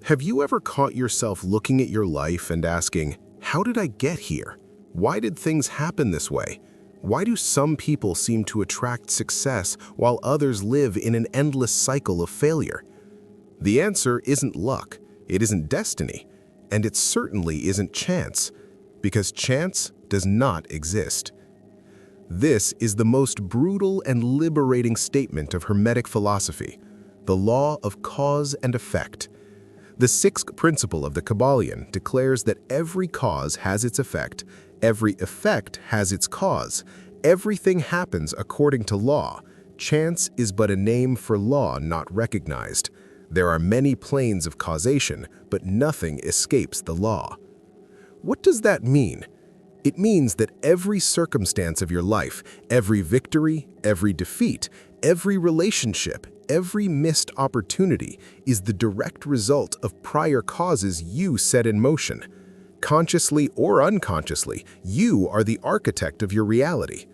Have you ever caught yourself looking at your life and asking, how did I get here? Why did things happen this way? Why do some people seem to attract success while others live in an endless cycle of failure? The answer isn't luck, it isn't destiny, and it certainly isn't chance, because chance does not exist. This is the most brutal and liberating statement of Hermetic philosophy, the law of cause and effect. The sixth principle of the Kabbalion declares that every cause has its effect, every effect has its cause. Everything happens according to law. Chance is but a name for law not recognized. There are many planes of causation, but nothing escapes the law. What does that mean? It means that every circumstance of your life, every victory, every defeat, every relationship, every missed opportunity is the direct result of prior causes you set in motion. Consciously or unconsciously, you are the architect of your reality.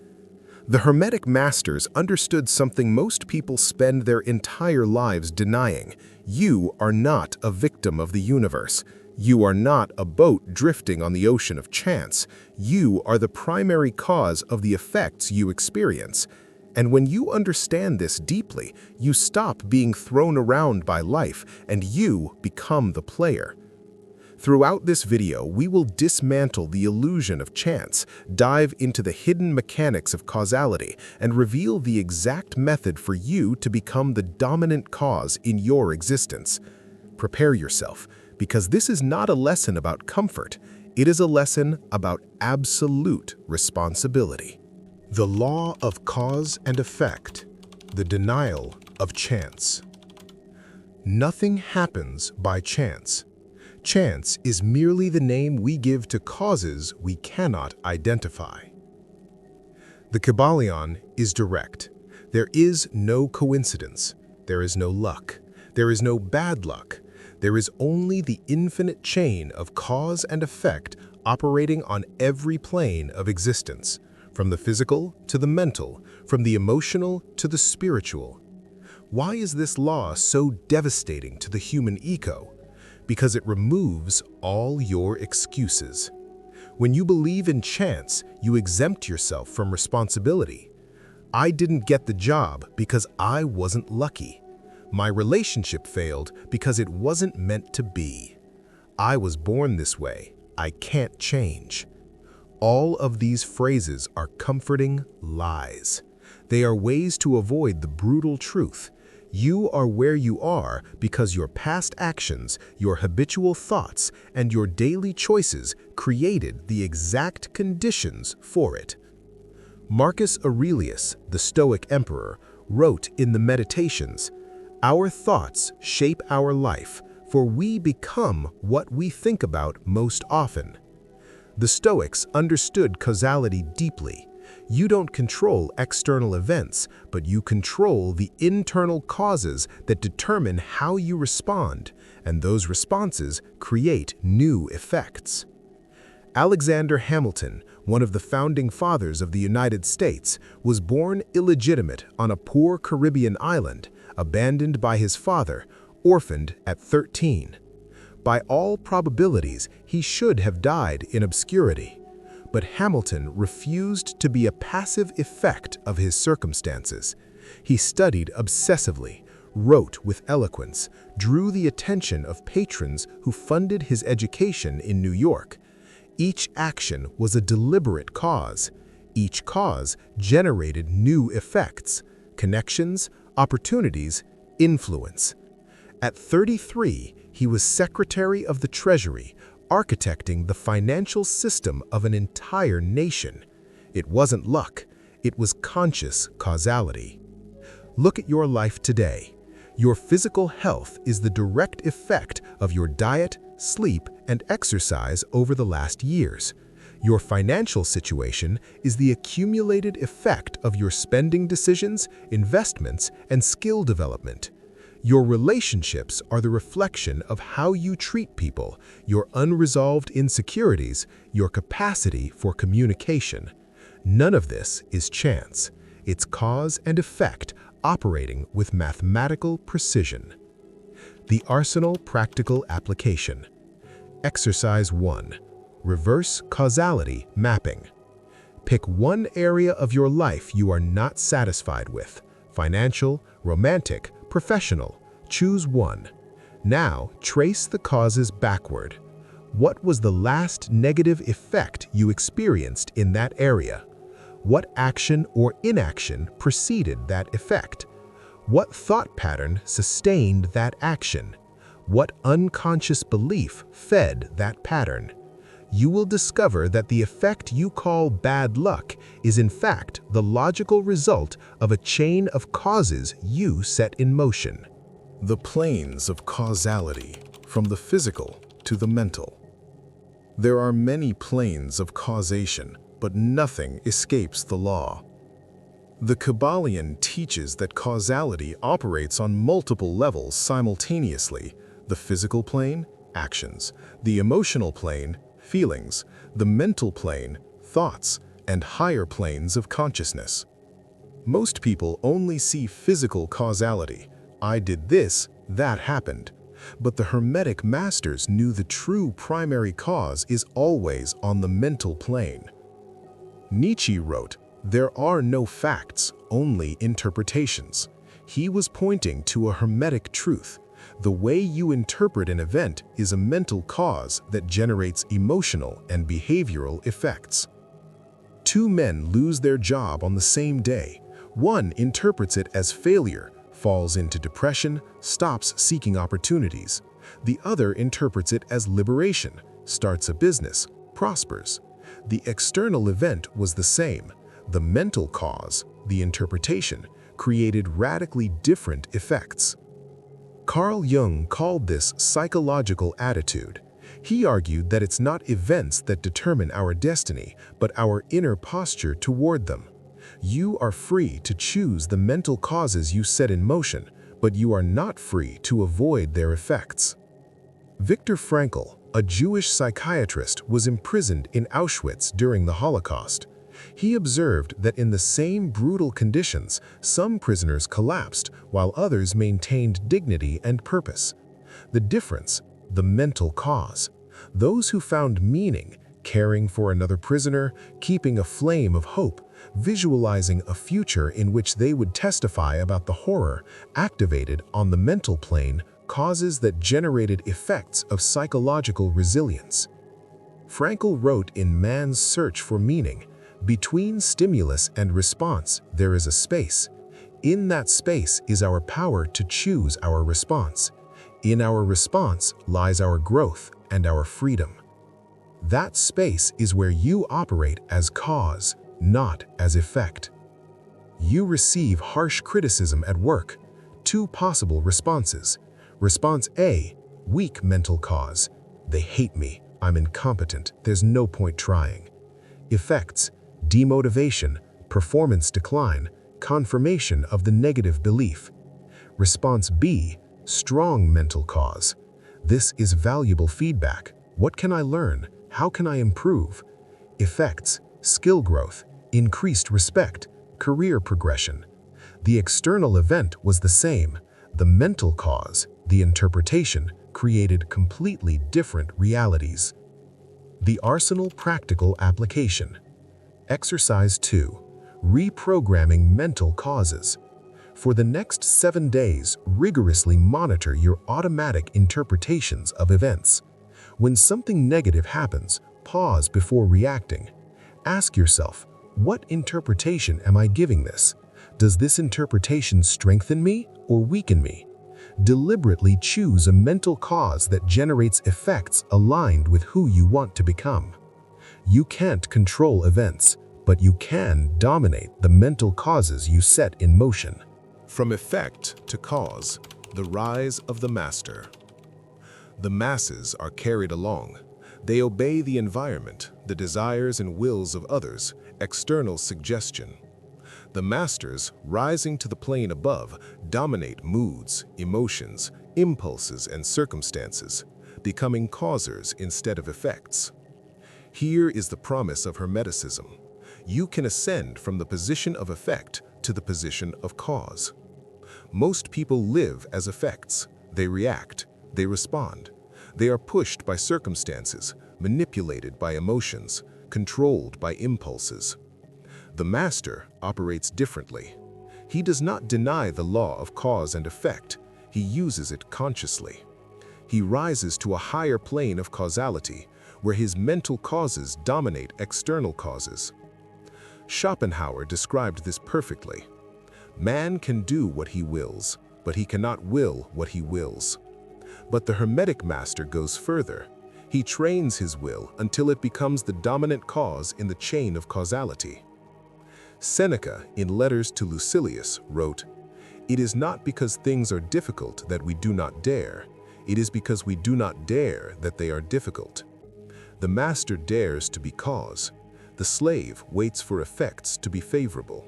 The Hermetic masters understood something most people spend their entire lives denying. You are not a victim of the universe. You are not a boat drifting on the ocean of chance. You are the primary cause of the effects you experience. And when you understand this deeply, you stop being thrown around by life and you become the player. Throughout this video, we will dismantle the illusion of chance, dive into the hidden mechanics of causality, and reveal the exact method for you to become the dominant cause in your existence. Prepare yourself, because this is not a lesson about comfort. It is a lesson about absolute responsibility. The law of cause and effect, the denial of chance. Nothing happens by chance. Chance is merely the name we give to causes we cannot identify. The Kabbalion is direct. There is no coincidence. There is no luck. There is no bad luck. There is only the infinite chain of cause and effect operating on every plane of existence, from the physical to the mental, from the emotional to the spiritual. Why is this law so devastating to the human ego? Because it removes all your excuses. When you believe in chance, you exempt yourself from responsibility. I didn't get the job because I wasn't lucky. My relationship failed because it wasn't meant to be. I was born this way. I can't change. All of these phrases are comforting lies. They are ways to avoid the brutal truth. You are where you are because your past actions, your habitual thoughts, and your daily choices created the exact conditions for it. Marcus Aurelius, the Stoic emperor, wrote in the Meditations, "Our thoughts shape our life, for we become what we think about most often." The Stoics understood causality deeply. You don't control external events, but you control the internal causes that determine how you respond, and those responses create new effects. Alexander Hamilton, one of the founding fathers of the United States, was born illegitimate on a poor Caribbean island, abandoned by his father, orphaned at 13. By all probabilities, he should have died in obscurity. But Hamilton refused to be a passive effect of his circumstances. He studied obsessively, wrote with eloquence, drew the attention of patrons who funded his education in New York. Each action was a deliberate cause. Each cause generated new effects, connections, opportunities, influence. At 33, he was Secretary of the Treasury, architecting the financial system of an entire nation. It wasn't luck, it was conscious causality. Look at your life today. Your physical health is the direct effect of your diet, sleep, and exercise over the last years. Your financial situation is the accumulated effect of your spending decisions, investments, and skill development. Your relationships are the reflection of how you treat people, your unresolved insecurities, your capacity for communication. None of this is chance. It's cause and effect operating with mathematical precision. The Arsenal Practical Application. Exercise 1. Reverse Causality Mapping. Pick one area of your life you are not satisfied with. Financial, romantic, professional. Choose one. Now, trace the causes backward. What was the last negative effect you experienced in that area? What action or inaction preceded that effect? What thought pattern sustained that action? What unconscious belief fed that pattern? You will discover that the effect you call bad luck is in fact the logical result of a chain of causes you set in motion. The planes of causality, from the physical to the mental. There are many planes of causation, but nothing escapes the law. The Kabbalion teaches that causality operates on multiple levels simultaneously: the physical plane, actions; the emotional plane, feelings; the mental plane, thoughts; and higher planes of consciousness. Most people only see physical causality. I did this, that happened. But the Hermetic masters knew the true primary cause is always on the mental plane. Nietzsche wrote, "There are no facts, only interpretations." He was pointing to a Hermetic truth. The way you interpret an event is a mental cause that generates emotional and behavioral effects. Two men lose their job on the same day. One interprets it as failure, falls into depression, stops seeking opportunities. The other interprets it as liberation, starts a business, prospers. The external event was the same. The mental cause, the interpretation, created radically different effects. Carl Jung called this psychological attitude. He argued that it's not events that determine our destiny, but our inner posture toward them. You are free to choose the mental causes you set in motion, but you are not free to avoid their effects. Viktor Frankl, a Jewish psychiatrist, was imprisoned in Auschwitz during the Holocaust. He observed that in the same brutal conditions, some prisoners collapsed while others maintained dignity and purpose. The difference, the mental cause. Those who found meaning, caring for another prisoner, keeping a flame of hope, visualizing a future in which they would testify about the horror, activated on the mental plane causes that generated effects of psychological resilience. Frankl wrote in Man's Search for Meaning, "Between stimulus and response, there is a space. In that space is our power to choose our response. In our response lies our growth and our freedom." That space is where you operate as cause, not as effect. You receive harsh criticism at work. Two possible responses. Response A, weak mental cause. They hate me, I'm incompetent, there's no point trying. Effects, demotivation, performance decline, confirmation of the negative belief. Response B, strong mental cause. This is valuable feedback. What can I learn? How can I improve? Effects, skill growth, increased respect, career progression. The external event was the same. The mental cause, the interpretation, created completely different realities. The Arsenal Practical Application. Exercise 2. Reprogramming mental causes. For the next 7 days, rigorously monitor your automatic interpretations of events. When something negative happens, pause before reacting. Ask yourself, what interpretation am I giving this? Does this interpretation strengthen me or weaken me? Deliberately choose a mental cause that generates effects aligned with who you want to become. You can't control events, but you can dominate the mental causes you set in motion. From effect to cause, the rise of the master. The masses are carried along. They obey the environment, the desires and wills of others, external suggestion. The masters, rising to the plane above, dominate moods, emotions, impulses, and circumstances, becoming causers instead of effects. Here is the promise of Hermeticism. You can ascend from the position of effect to the position of cause. Most people live as effects. They react, they respond. They are pushed by circumstances, manipulated by emotions, controlled by impulses. The master operates differently. He does not deny the law of cause and effect, he uses it consciously. He rises to a higher plane of causality, where his mental causes dominate external causes. Schopenhauer described this perfectly. Man can do what he wills, but he cannot will what he wills. But the Hermetic master goes further. He trains his will until it becomes the dominant cause in the chain of causality. Seneca, in Letters to Lucilius, wrote, "It is not because things are difficult that we do not dare. It is because we do not dare that they are difficult." The master dares to be cause. The slave waits for effects to be favorable.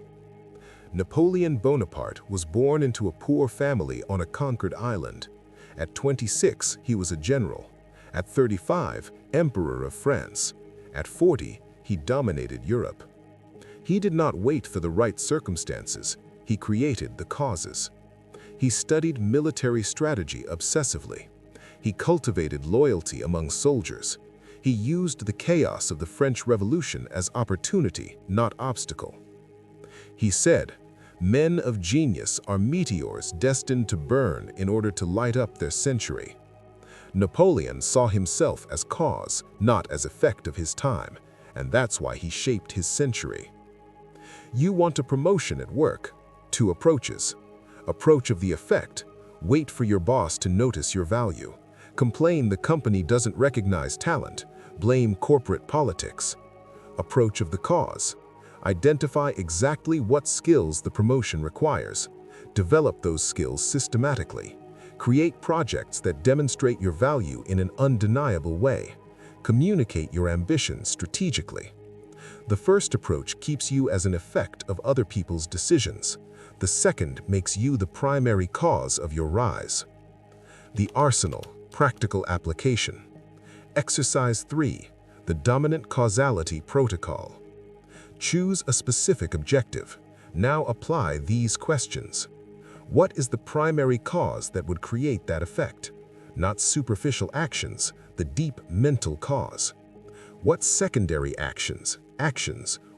Napoleon Bonaparte was born into a poor family on a conquered island. At 26, he was a general. At 35, Emperor of France. At 40, he dominated Europe. He did not wait for the right circumstances. He created the causes. He studied military strategy obsessively. He cultivated loyalty among soldiers. He used the chaos of the French Revolution as opportunity, not obstacle. He said, "Men of genius are meteors destined to burn in order to light up their century." Napoleon saw himself as cause, not as effect of his time, and that's why he shaped his century. You want a promotion at work? 2 approaches. Approach of the effect. Wait for your boss to notice your value. Complain the company doesn't recognize talent. Blame corporate politics. Approach of the cause. Identify exactly what skills the promotion requires. Develop those skills systematically. Create projects that demonstrate your value in an undeniable way. Communicate your ambitions strategically. The first approach keeps you as an effect of other people's decisions. The second makes you the primary cause of your rise. The arsenal, practical application. Exercise 3, the dominant causality protocol. Choose a specific objective. Now apply these questions. What is the primary cause that would create that effect? Not superficial actions, the deep mental cause. What secondary actions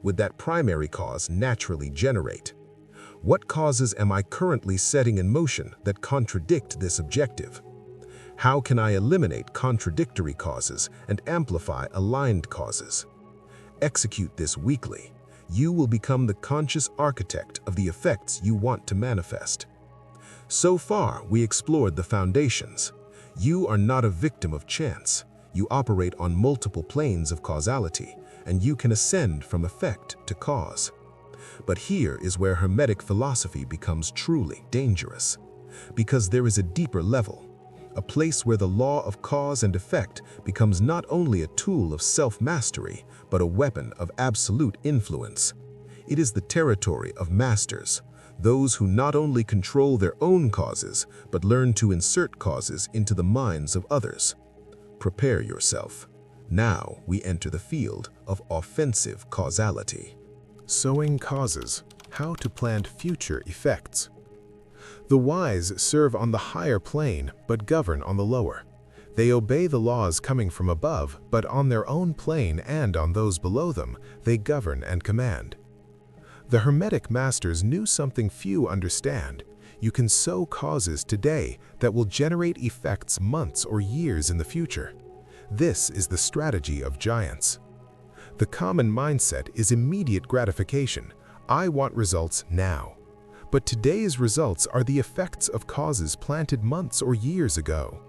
would that primary cause naturally generate? What causes am I currently setting in motion that contradict this objective? How can I eliminate contradictory causes and amplify aligned causes? Execute this weekly. You will become the conscious architect of the effects you want to manifest. So far, we explored the foundations. You are not a victim of chance. You operate on multiple planes of causality, and you can ascend from effect to cause. But here is where Hermetic philosophy becomes truly dangerous, because there is a deeper level, a place where the law of cause and effect becomes not only a tool of self-mastery, but a weapon of absolute influence. It is the territory of masters, those who not only control their own causes, but learn to insert causes into the minds of others. Prepare yourself. Now we enter the field of offensive causality. Sowing causes, how to plant future effects. The wise serve on the higher plane, but govern on the lower. They obey the laws coming from above, but on their own plane and on those below them, they govern and command. The Hermetic masters knew something few understand. You can sow causes today that will generate effects months or years in the future. This is the strategy of giants. The common mindset is immediate gratification. I want results now. But today's results are the effects of causes planted months or years ago.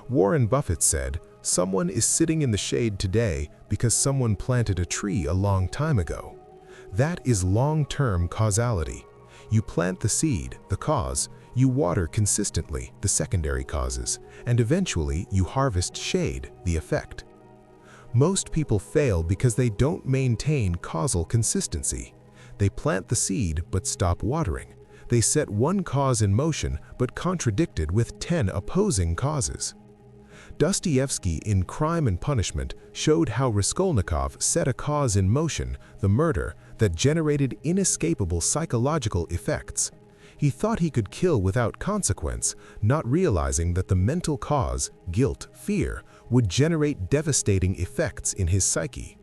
Warren Buffett said, "Someone is sitting in the shade today because someone planted a tree a long time ago." That is long-term causality. You plant the seed, the cause, you water consistently, the secondary causes, and eventually you harvest shade, the effect. Most people fail because they don't maintain causal consistency. They plant the seed but stop watering. They set one cause in motion but contradict it with 10 opposing causes. Dostoevsky in Crime and Punishment showed how Raskolnikov set a cause in motion, the murder, that generated inescapable psychological effects. He thought he could kill without consequence, not realizing that the mental cause, guilt, fear, would generate devastating effects in his psyche.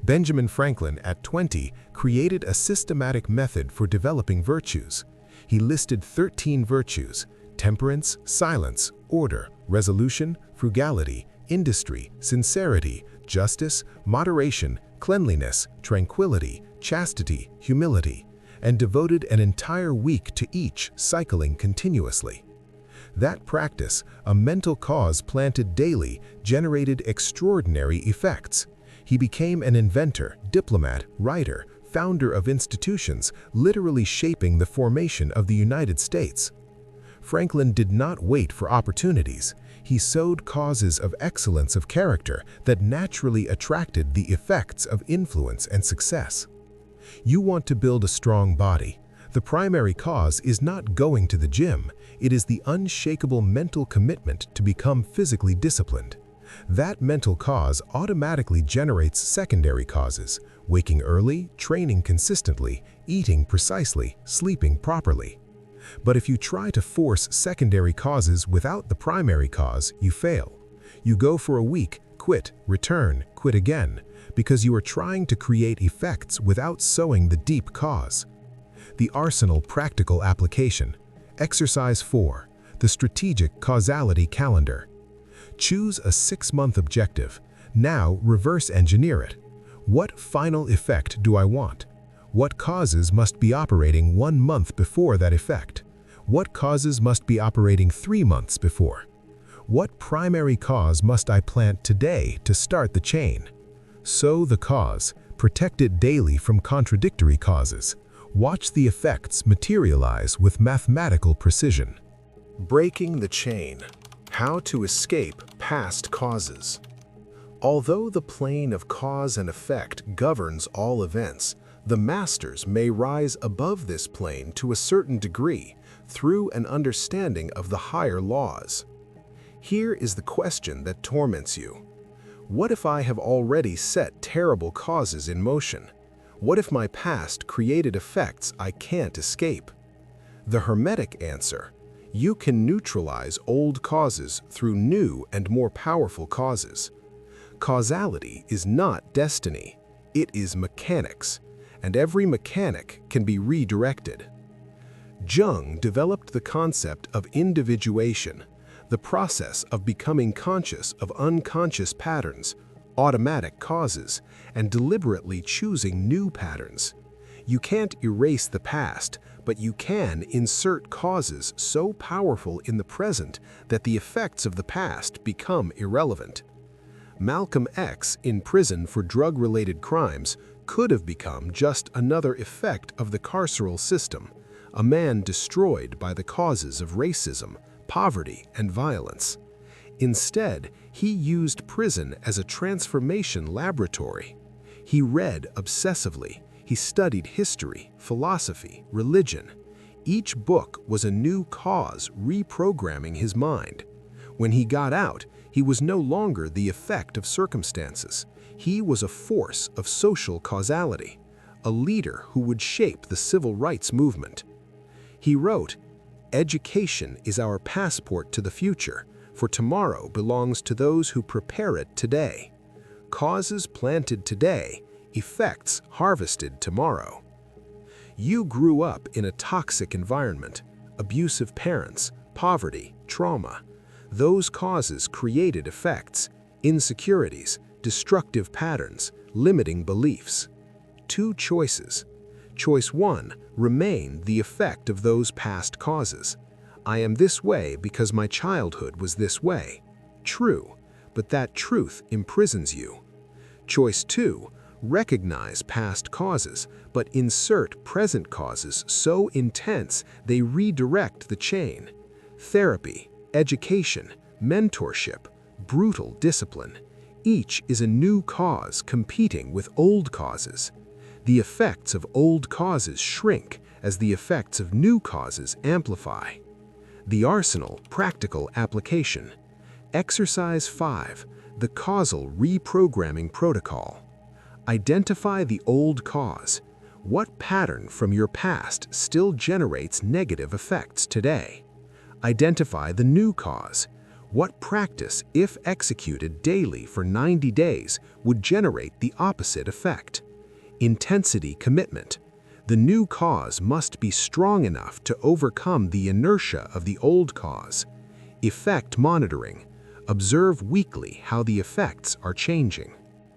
Benjamin Franklin, at 20, created a systematic method for developing virtues. He listed 13 virtues: temperance, silence, order, resolution, frugality, industry, sincerity, justice, moderation, cleanliness, tranquility, chastity, humility, and devoted an entire week to each, cycling continuously. That practice, a mental cause planted daily, generated extraordinary effects. He became an inventor, diplomat, writer, founder of institutions, literally shaping the formation of the United States. Franklin did not wait for opportunities. He sowed causes of excellence of character that naturally attracted the effects of influence and success. You want to build a strong body. The primary cause is not going to the gym. It is the unshakable mental commitment to become physically disciplined. That mental cause automatically generates secondary causes: waking early, training consistently, eating precisely, sleeping properly. But if you try to force secondary causes without the primary cause, you fail. You go for a week, quit, return, quit again, because you are trying to create effects without sowing the deep cause. The Arsenal Practical Application. Exercise 4. The Strategic Causality Calendar. Choose a 6-month objective. Now reverse engineer it. What final effect do I want? What causes must be operating 1 month before that effect? What causes must be operating 3 months before? What primary cause must I plant today to start the chain? Sow the cause, protect it daily from contradictory causes. Watch the effects materialize with mathematical precision. Breaking the chain. How to escape past causes. Although the plane of cause and effect governs all events, the masters may rise above this plane to a certain degree through an understanding of the higher laws. Here is the question that torments you. What if I have already set terrible causes in motion? What if my past created effects I can't escape? The Hermetic answer: you can neutralize old causes through new and more powerful causes. Causality is not destiny, it is mechanics, and every mechanic can be redirected. Jung developed the concept of individuation, the process of becoming conscious of unconscious patterns, automatic causes, and deliberately choosing new patterns. You can't erase the past, but you can insert causes so powerful in the present that the effects of the past become irrelevant. Malcolm X, in prison for drug-related crimes, could have become just another effect of the carceral system, a man destroyed by the causes of racism, poverty, and violence. Instead, he used prison as a transformation laboratory. He read obsessively. He studied history, philosophy, religion. Each book was a new cause reprogramming his mind. When he got out, he was no longer the effect of circumstances. He was a force of social causality, a leader who would shape the civil rights movement. He wrote, "Education is our passport to the future, for tomorrow belongs to those who prepare it today. Causes planted today, effects harvested tomorrow." You grew up in a toxic environment, abusive parents, poverty, trauma. Those causes created effects, insecurities, destructive patterns, limiting beliefs. 2 choices. Choice 1, remain the effect of those past causes. I am this way because my childhood was this way. True, but that truth imprisons you. Choice 2, recognize past causes, but insert present causes so intense they redirect the chain. Therapy, education, mentorship, brutal discipline. Each is a new cause competing with old causes. The effects of old causes shrink as the effects of new causes amplify. The Arsenal Practical Application. Exercise 5. The Causal Reprogramming Protocol. Identify the old cause. What pattern from your past still generates negative effects today? Identify the new cause. What practice, if executed daily for 90 days, would generate the opposite effect? Intensity commitment. The new cause must be strong enough to overcome the inertia of the old cause. Effect monitoring. Observe weekly how the effects are changing.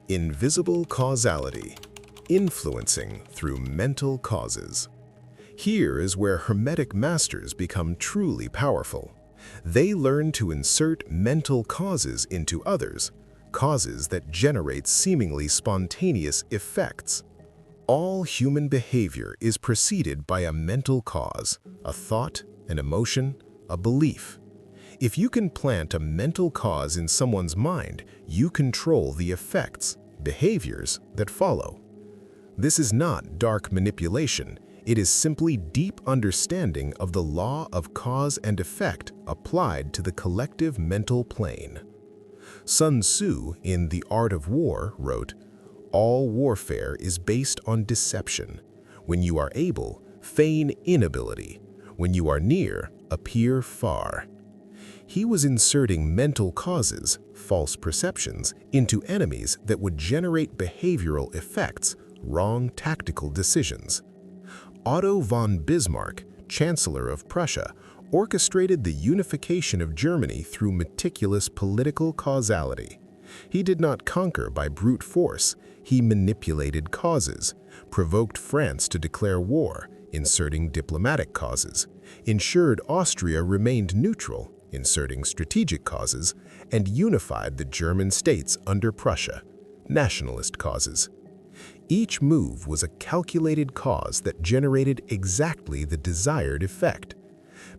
Invisible causality. Influencing through mental causes. Here is where Hermetic masters become truly powerful. They learn to insert mental causes into others, causes that generate seemingly spontaneous effects. All human behavior is preceded by a mental cause, a thought, an emotion, a belief. If you can plant a mental cause in someone's mind, you control the effects, behaviors that follow. This is not dark manipulation. It is simply deep understanding of the law of cause and effect applied to the collective mental plane. Sun Tzu, in The Art of War, wrote, "All warfare is based on deception. When you are able, feign inability. When you are near, appear far." He was inserting mental causes, false perceptions, into enemies that would generate behavioral effects, wrong tactical decisions. Otto von Bismarck, Chancellor of Prussia, orchestrated the unification of Germany through meticulous political causality. He did not conquer by brute force, he manipulated causes, provoked France to declare war, inserting diplomatic causes, ensured Austria remained neutral, inserting strategic causes, and unified the German states under Prussia, nationalist causes. Each move was a calculated cause that generated exactly the desired effect.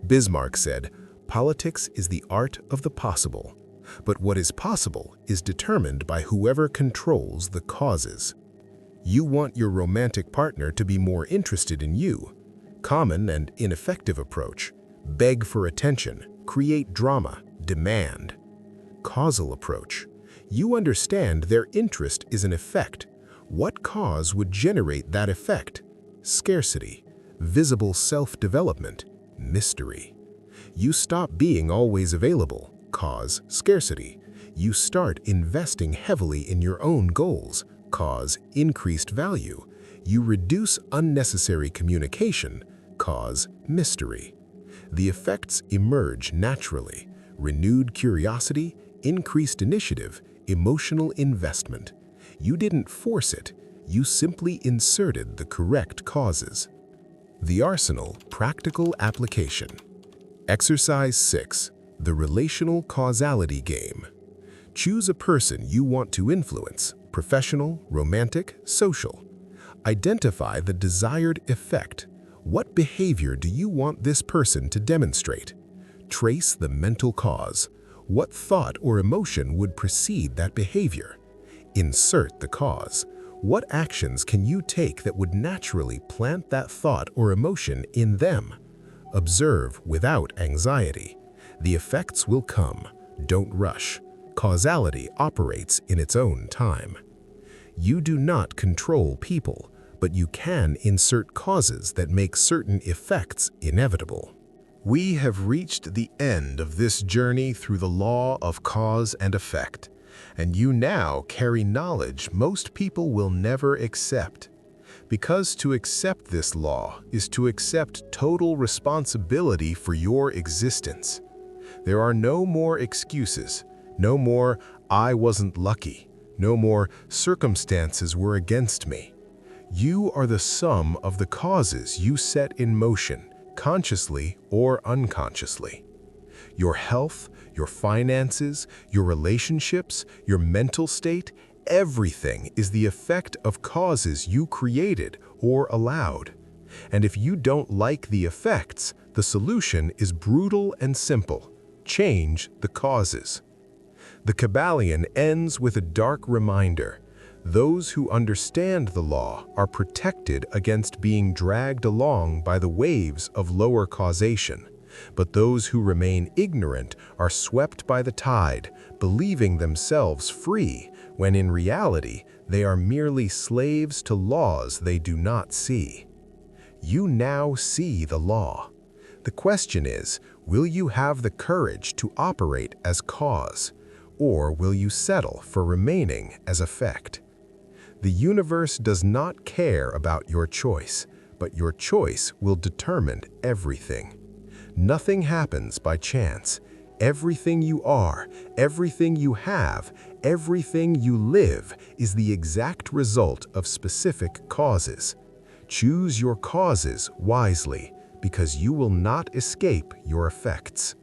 Bismarck said, "Politics is the art of the possible, but what is possible is determined by whoever controls the causes." You want your romantic partner to be more interested in you. Common and ineffective approach. Beg for attention, create drama, demand. Causal approach. You understand their interest is an effect. What cause would generate that effect? Scarcity, visible self-development, mystery. You stop being always available, cause scarcity. You start investing heavily in your own goals, cause increased value. You reduce unnecessary communication, cause mystery. The effects emerge naturally: renewed curiosity, increased initiative, emotional investment. You didn't force it, you simply inserted the correct causes. The Arsenal Practical Application. Exercise 6. The Relational Causality Game. Choose a person you want to influence, professional, romantic, social. Identify the desired effect. What behavior do you want this person to demonstrate? Trace the mental cause. What thought or emotion would precede that behavior? Insert the cause. What actions can you take that would naturally plant that thought or emotion in them? Observe without anxiety. The effects will come. Don't rush. Causality operates in its own time. You do not control people, but you can insert causes that make certain effects inevitable. We have reached the end of this journey through the law of cause and effect, and you now carry knowledge most people will never accept. Because to accept this law is to accept total responsibility for your existence. There are no more excuses, no more "I wasn't lucky," no more "circumstances were against me." You are the sum of the causes you set in motion, consciously or unconsciously. Your health, your finances, your relationships, your mental state, everything is the effect of causes you created or allowed. And if you don't like the effects, the solution is brutal and simple. Change the causes. The Kabbalion ends with a dark reminder. Those who understand the law are protected against being dragged along by the waves of lower causation, but those who remain ignorant are swept by the tide, believing themselves free, when in reality They are merely slaves to laws they do not see. You now see the law. The question is, will you have the courage to operate as cause, or will you settle for remaining as effect? The universe does not care about your choice, but your choice will determine everything. Nothing happens by chance. Everything you are, everything you have, everything you live is the exact result of specific causes. Choose your causes wisely, because you will not escape your effects.